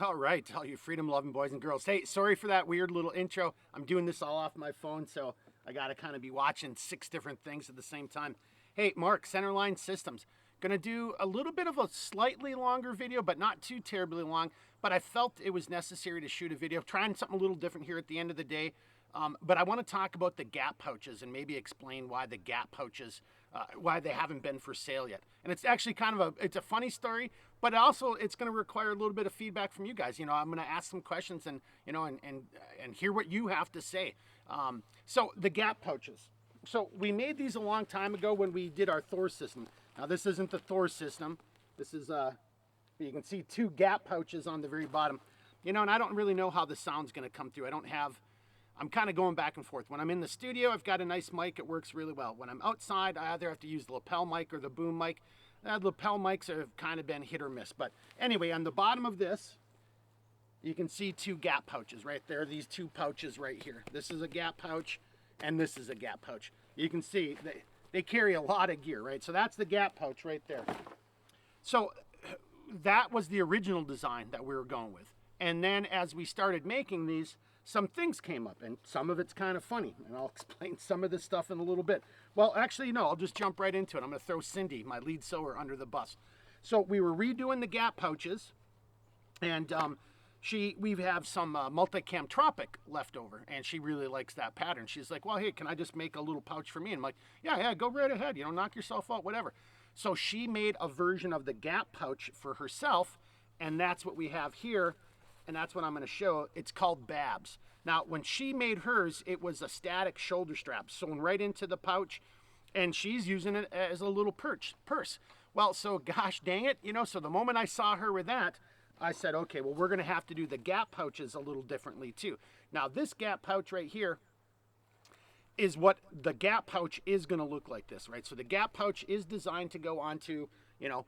All right, all you freedom-loving boys and girls. Hey, sorry for that weird little intro. I'm doing this all off my phone, so I got to kind of be watching 6 different things at the same time. Hey, Mark, Centerline Systems. Going to do a little bit of a slightly longer video, but not too terribly long. But I felt it was necessary to shoot a video, trying something a little different here at the end of the day. But I want to talk about the gap pouches and maybe explain why the gap pouches, why they haven't been for sale yet. And it's actually kind of it's a funny story, but also it's going to require a little bit of feedback from you guys. You know, I'm going to ask some questions and, you know, and hear what you have to say. So the gap pouches. So we made these a long time ago when we did our Thor system. Now this isn't the Thor system. This is, you can see 2 gap pouches on the very bottom. You know, and I don't really know how the sound's going to come through. I'm kind of going back and forth. When I'm in the studio, I've got a nice mic. It works really well. When I'm outside, I either have to use the lapel mic or the boom mic. The lapel mics have kind of been hit or miss. But anyway, on the bottom of this, you can see 2 gap pouches right there. These 2 pouches right here. This is a gap pouch, and this is a gap pouch. You can see they carry a lot of gear, right? So that's the gap pouch right there. So that was the original design that we were going with. And then as we started making these, some things came up, and some of it's kind of funny, and I'll explain some of this stuff in a little bit. Well, actually, no, I'll just jump right into it. I'm going to throw Cindy, my lead sewer, under the bus. So we were redoing the gap pouches, and we have some multicam Tropic left over, and she really likes that pattern. She's like, well, hey, can I just make a little pouch for me? And I'm like, yeah, go right ahead. You know, knock yourself out, whatever. So she made a version of the gap pouch for herself, and that's what we have here. And that's what I'm going to show. It's called BABs. Now, when she made hers, it was a static shoulder strap sewn right into the pouch, and she's using it as a little purse. Well, so gosh dang it, you know, so the moment I saw her with that, I said, okay, well, we're going to have to do the gap pouches a little differently too. Now, this gap pouch right here is what the gap pouch is going to look like this, right? So the gap pouch is designed to go onto, you know,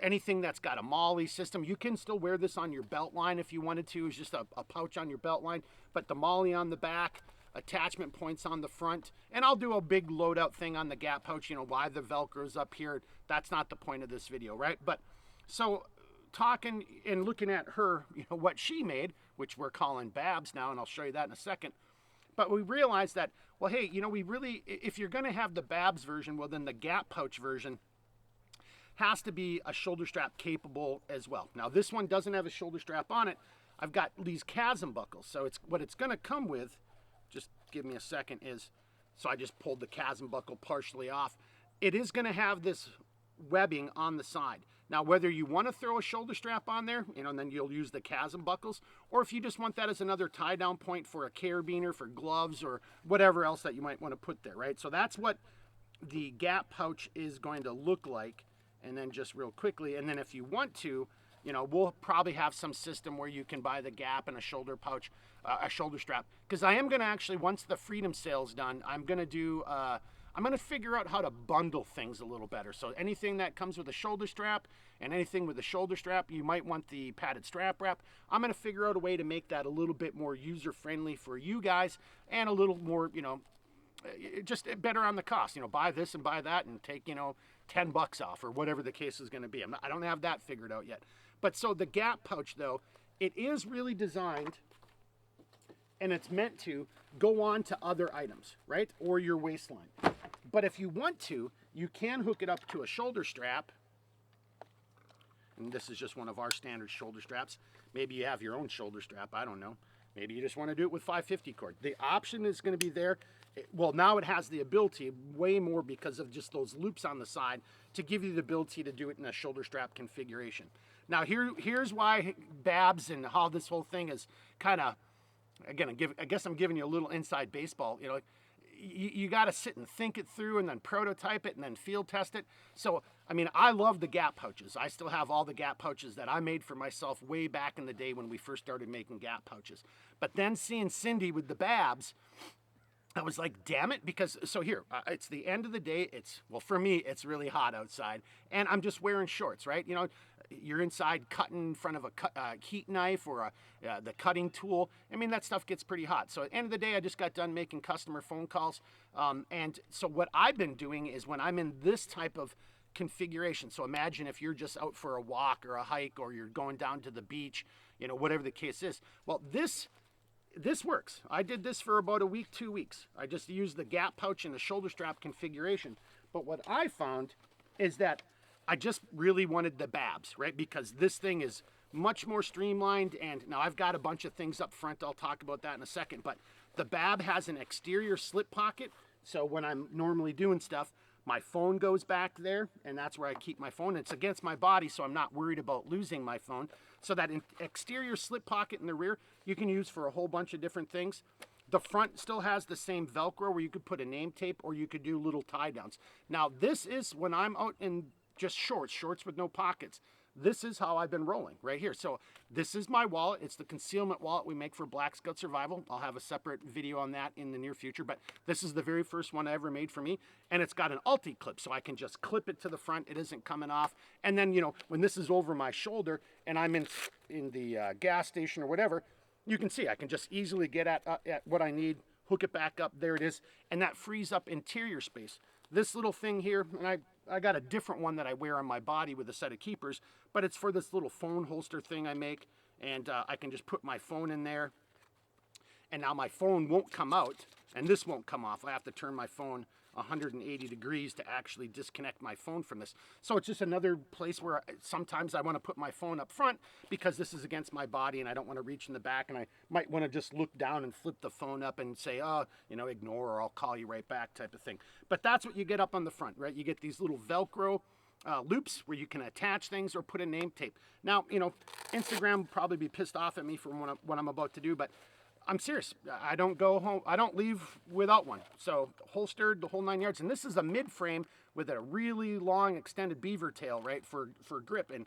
anything that's got a MOLLE system. You can still wear this on your belt line if you wanted to. It's just a pouch on your belt line, but the MOLLE on the back, attachment points on the front, and I'll do a big loadout thing on the gap pouch, you know, why the Velcro's up here. That's not the point of this video, right? But so talking and looking at her, you know, what she made, which we're calling BABs now, and I'll show you that in a second. But we realized that, well, hey, you know, we really, if you're going to have the BABs version, well, then the gap pouch version has to be a shoulder strap capable as well. Now this one doesn't have a shoulder strap on it. I've got these chasm buckles. So what it's gonna come with, just give me a second, so I just pulled the chasm buckle partially off. It is gonna have this webbing on the side. Now whether you wanna throw a shoulder strap on there, you know, and then you'll use the chasm buckles, or if you just want that as another tie down point for a carabiner, for gloves, or whatever else that you might wanna put there, right? So that's what the gap pouch is going to look like. And then just real quickly, and then if you want to, you know, we'll probably have some system where you can buy the gap and a shoulder pouch, a shoulder strap. Because I am going to actually, once the Freedom sale's done, I'm going to figure out how to bundle things a little better. So anything that comes with a shoulder strap and anything with a shoulder strap, you might want the padded strap wrap. I'm going to figure out a way to make that a little bit more user-friendly for you guys and a little more, you know, just better on the cost. You know, buy this and buy that and take, you know, $10 off or whatever the case is going to be. I don't have that figured out yet. But so the gap pouch, though, it is really designed and it's meant to go on to other items, right? Or your waistline. But if you want to, you can hook it up to a shoulder strap. And this is just one of our standard shoulder straps. Maybe you have your own shoulder strap. I don't know. Maybe you just want to do it with 550 cord. The option is going to be there. Well, now it has the ability, way more because of just those loops on the side, to give you the ability to do it in a shoulder strap configuration. Now, here's why BABs and how this whole thing is kind of, again, I guess I'm giving you a little inside baseball. You know, you got to sit and think it through and then prototype it and then field test it. So, I mean, I love the gap pouches. I still have all the gap pouches that I made for myself way back in the day when we first started making gap pouches. But then seeing Cindy with the BABs, I was like, damn it, because, so here, it's the end of the day, well, for me, it's really hot outside, and I'm just wearing shorts, right? You know, you're inside cutting in front of a heat knife or the cutting tool. I mean, that stuff gets pretty hot. So at the end of the day, I just got done making customer phone calls, and so what I've been doing is when I'm in this type of configuration. So imagine if you're just out for a walk or a hike, or you're going down to the beach, you know, whatever the case is. Well, this works. I did this for about a week, 2 weeks. I just used the gap pouch and the shoulder strap configuration. But what I found is that I just really wanted the BABs, right? Because this thing is much more streamlined. And now I've got a bunch of things up front. I'll talk about that in a second. But the BAB has an exterior slip pocket. So when I'm normally doing stuff, my phone goes back there, and that's where I keep my phone. It's against my body, so I'm not worried about losing my phone. So that exterior slip pocket in the rear, you can use for a whole bunch of different things. The front still has the same Velcro where you could put a name tape, or you could do little tie downs. Now this is when I'm out in just shorts with no pockets. This is how I've been rolling right here. So this is my wallet. It's the concealment wallet we make for Black Scout Survival. I'll have a separate video on that in the near future, but this is the very first one I ever made for me. And it's got an ulti clip, so I can just clip it to the front. It isn't coming off. And then, you know, when this is over my shoulder and I'm in the gas station or whatever, you can see I can just easily get at what I need, hook it back up. There it is. And that frees up interior space. This little thing here, and I got a different one that I wear on my body with a set of keepers, but it's for this little phone holster thing I make, and I can just put my phone in there, and now my phone won't come out, and this won't come off. I have to turn my phone 180 degrees to actually disconnect my phone from this. So it's just another place where sometimes I want to put my phone up front because this is against my body and I don't want to reach in the back, and I might want to just look down and flip the phone up and say, oh, you know, ignore, or I'll call you right back type of thing. But that's what you get up on the front, right? You get these little Velcro loops where you can attach things or put a name tape. Now, you know, Instagram will probably be pissed off at me for what I'm about to do, but I'm serious. I don't go home. I don't leave without one. So holstered, the whole 9 yards. And this is a mid-frame with a really long extended beaver tail, right, for grip. And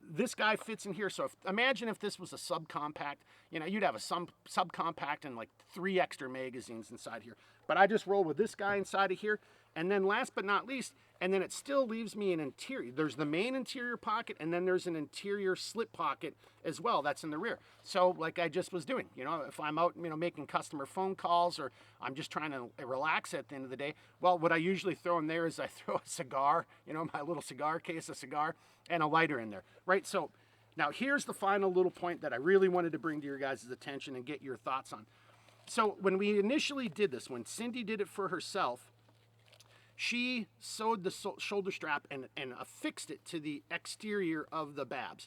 this guy fits in here. So imagine if this was a subcompact. You know, you'd have a subcompact and like 3 extra magazines inside here. But I just roll with this guy inside of here. And then last but not least, and then it still leaves me an interior. There's the main interior pocket, and then there's an interior slip pocket as well. That's in the rear. So like I just was doing, you know, if I'm out, you know, making customer phone calls, or I'm just trying to relax at the end of the day, well, what I usually throw in there is I throw a cigar, you know, my little cigar case, a cigar, and a lighter in there, right? So now here's the final little point that I really wanted to bring to your guys' attention and get your thoughts on. So when we initially did this, when Cindy did it for herself, she sewed the shoulder strap and affixed it to the exterior of the BABs.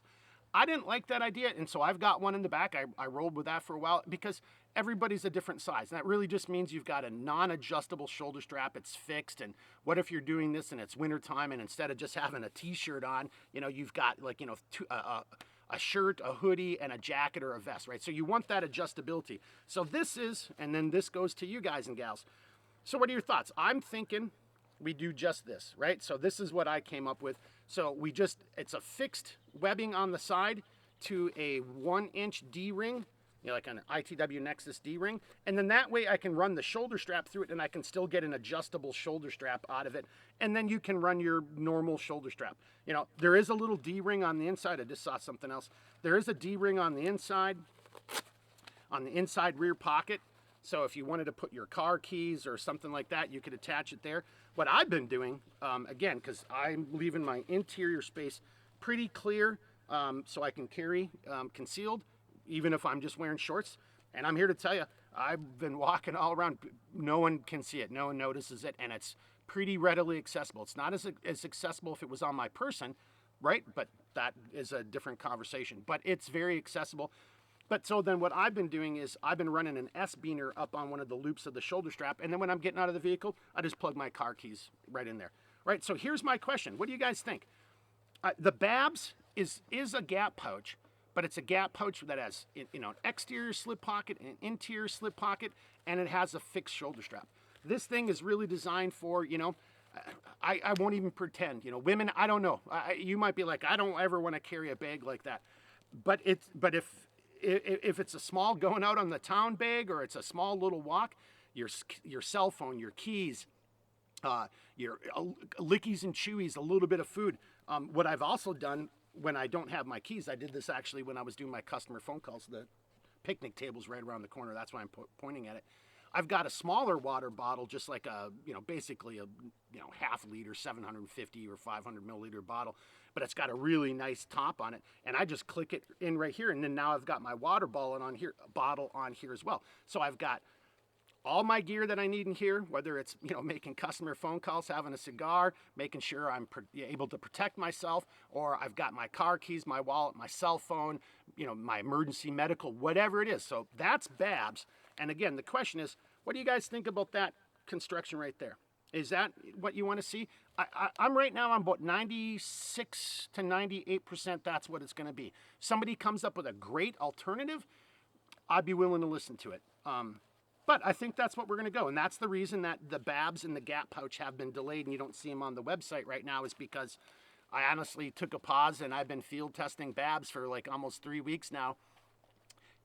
I didn't like that idea, and so I've got one in the back. I rolled with that for a while because everybody's a different size. And that really just means you've got a non-adjustable shoulder strap. It's fixed, and what if you're doing this and it's wintertime, and instead of just having a t-shirt on, you know, you've got like, you know, a shirt, a hoodie, and a jacket or a vest, right? So you want that adjustability. So this is, and then this goes to you guys and gals. So what are your thoughts? I'm thinking we do just this, right? So this is what I came up with. So it's a fixed webbing on the side to a 1-inch D-ring, you know, like an ITW Nexus D-ring. And then that way I can run the shoulder strap through it, and I can still get an adjustable shoulder strap out of it. And then you can run your normal shoulder strap. You know, there is a little D-ring on the inside. I just saw something else. There is a D-ring on the inside rear pocket. So if you wanted to put your car keys or something like that, you could attach it there. What I've been doing, again, because I'm leaving my interior space pretty clear, so I can carry concealed, even if I'm just wearing shorts. And I'm here to tell you, I've been walking all around. No one can see it. No one notices it. And it's pretty readily accessible. It's not as accessible if it was on my person, right? But that is a different conversation. But it's very accessible. But so then what I've been doing is I've been running an S-beaner up on one of the loops of the shoulder strap. And then when I'm getting out of the vehicle, I just plug my car keys right in there. Right? So here's my question. What do you guys think? The BABs is a gap pouch, but it's a gap pouch that has, you know, an exterior slip pocket, an interior slip pocket, and it has a fixed shoulder strap. This thing is really designed for, you know, I won't even pretend, you know, women, I don't know. You might be like, I don't ever want to carry a bag like that. But if it's a small going out on the town bag, or it's a small little walk, your cell phone, your keys, your lickies and chewies, a little bit of food. What I've also done when I don't have my keys, I did this actually when I was doing my customer phone calls. The picnic table's right around the corner. That's why I'm pointing at it. I've got a smaller water bottle, just like a, basically a, half liter, 750 or 500 milliliter bottle, but it's got a really nice top on it. And I just click it in right here. And then now I've got my water bottle on here as well. So I've got all my gear that I need in here, whether it's, making customer phone calls, having a cigar, making sure I'm able to protect myself, or I've got my car keys, my wallet, my cell phone, my emergency medical, whatever it is. So that's BABs. And again, the question is, what do you guys think about that construction right there? Is that what you want to see? I'm right now, I'm about 96 to 98%. That's what it's going to be. Somebody comes up with a great alternative, I'd be willing to listen to it. But I think that's what we're going to go. And that's the reason that the BABs and the gap pouch have been delayed and you don't see them on the website right now, is because I honestly took a pause and I've been field testing BABs for like almost 3 weeks now.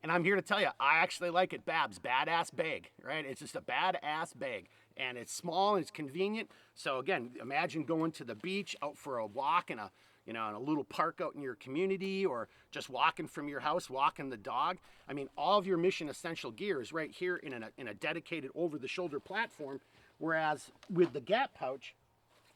And I'm here to tell you, I actually like it. BABs, badass bag, right? It's just a badass bag. And it's small and it's convenient. So again, imagine going to the beach, out for a walk in a little park out in your community, or just walking from your house, walking the dog. I mean, all of your mission essential gear is right here in a dedicated over-the-shoulder platform. Whereas with the gap pouch,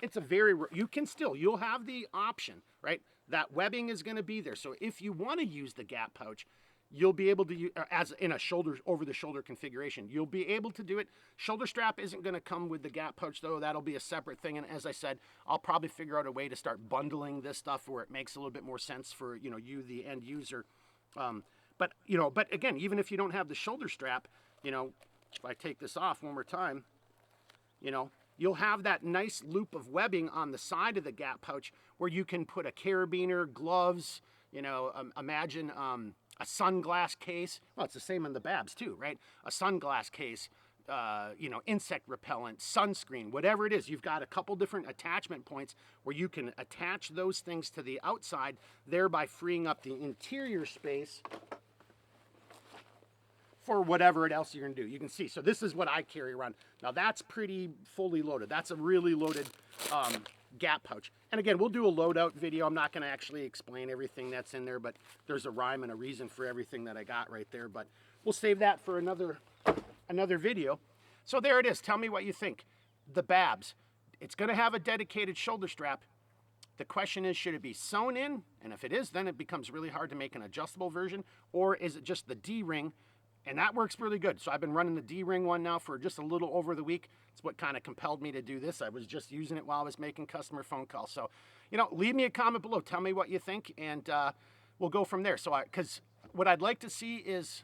it's you'll have the option, right? That webbing is going to be there. So if you want to use the gap pouch, you'll be able to use, as in a over-the-shoulder configuration, you'll be able to do it. Shoulder strap isn't going to come with the gap pouch, though. That'll be a separate thing. And as I said, I'll probably figure out a way to start bundling this stuff where it makes a little bit more sense for, you, the end user. But again, even if you don't have the shoulder strap, if I take this off one more time, you'll have that nice loop of webbing on the side of the gap pouch where you can put a carabiner, gloves, imagine a sunglass case. Well, it's the same in the BABs too, right? A sunglass case, insect repellent, sunscreen, whatever it is. You've got a couple different attachment points where you can attach those things to the outside, thereby freeing up the interior space for whatever else you're going to do. You can see. So this is what I carry around. Now that's pretty fully loaded. That's a really loaded gap pouch. And again, we'll do a loadout video. I'm not going to actually explain everything that's in there, but there's a rhyme and a reason for everything that I got right there. But we'll save that for another video. So there it is. Tell me what you think. The BABs. It's going to have a dedicated shoulder strap. The question is, should it be sewn in? And if it is, then it becomes really hard to make an adjustable version. Or is it just the D-ring? And that works really good. So I've been running the D-ring one now for just a little over the week. It's what kind of compelled me to do this. I was just using it while I was making customer phone calls. So, leave me a comment below. Tell me what you think, and we'll go from there. So, because what I'd like to see is,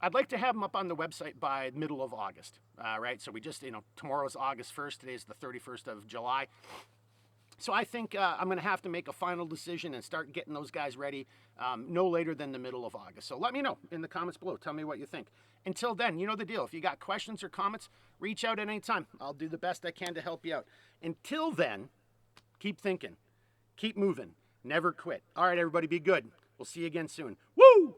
I'd like to have them up on the website by middle of August, right? So we just, tomorrow's August 1st. Today's the 31st of July. So I think I'm going to have to make a final decision and start getting those guys ready no later than the middle of August. So let me know in the comments below. Tell me what you think. Until then, you know the deal. If you got questions or comments, reach out at any time. I'll do the best I can to help you out. Until then, keep thinking, keep moving, never quit. All right, everybody, be good. We'll see you again soon. Woo!